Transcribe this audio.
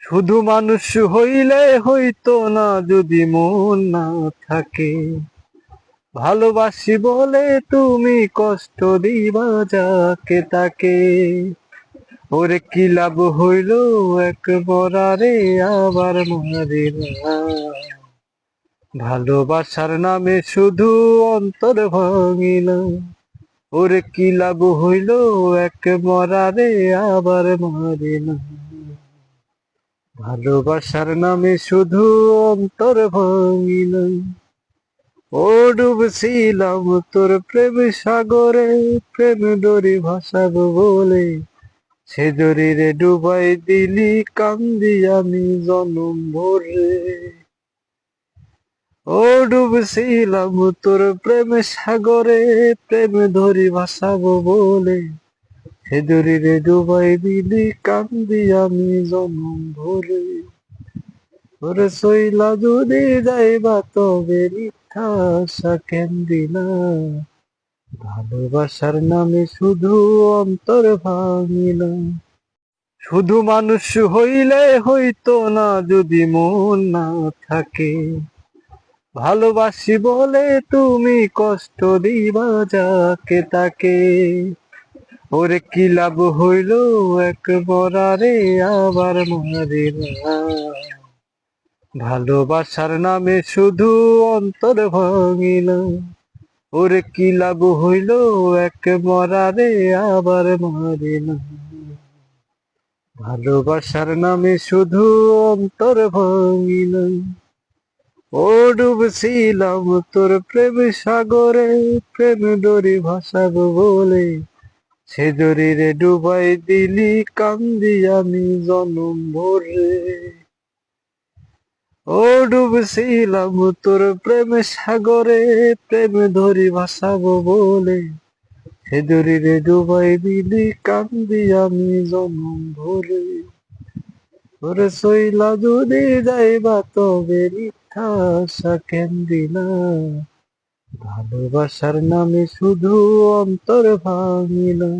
শুধু মানুষ হইলে হইতো না যদি মন না থাকে। ভালোবাসি বলে তুমি কষ্ট দিবা যাকে তাকে। ওরে কি লাভ হইল এক মরারে আবার মারিলা। ভালোবাসার নামে শুধু অন্তর ভাঙিলা। ওরে কি লাভ হইল এক মরারে আবার মারিলা। ভালোবাসার নামে শুধু অন্তর ভাঙিল। ও ডুবছিলাম তোর প্রেম সাগরে, প্রেম ডোরি ভাসাবো বলে, সে ডোরিরে ডুবাই দিলি কান্দি আমি জনম ভরে। ও ডুবছিলাম তোর প্রেম সাগরে, প্রেম ধরি ভাসাবো বলে, সে ডোরিরে ডুবাই দিলি কান্দি আমি জনম ভরে। ওরে সইলা যদি যাইবা তবে মিথ্যা আশা কেন দিলা। ভালোবাসার নামে শুধু অন্তর ভাঙিলা। শুধু মানুষ হইলে হইতো না যদি মন না থাকে। ভালোবাসি বলে তুমি কষ্ট দিবা যাকে তাকে। ওরে কি লাভ হইল এক মরারে আবার মারিলা। ভালোবাসার নামে শুধু অন্তর ভাঙিলা। ওরে কি লাভ হইল এক মরারে আবার মারিলা। ভালোবাসার নামে শুধু অন্তর ভাঙিলা। ও ডুবছিলাম তোর প্রেম সাগরে, প্রেম ডোরি ভাসাবো বলে, সে ডোরিরে ডুবাই দিলি কান্দি আমি জনম ভরে। ও ডুবছিলাম তোর প্রেম সাগরে, প্রেম ধরি ভাসাবো বলে, সে ডোরিরে ডুবাই দিলি কান্দি আমি জনম ভরে। ওরে সইলা যদি যাইবা তবে মিথ্যা আশা কেন দিলা। ভালোবাসার নামে শুধু অন্তর ভাঙিলা।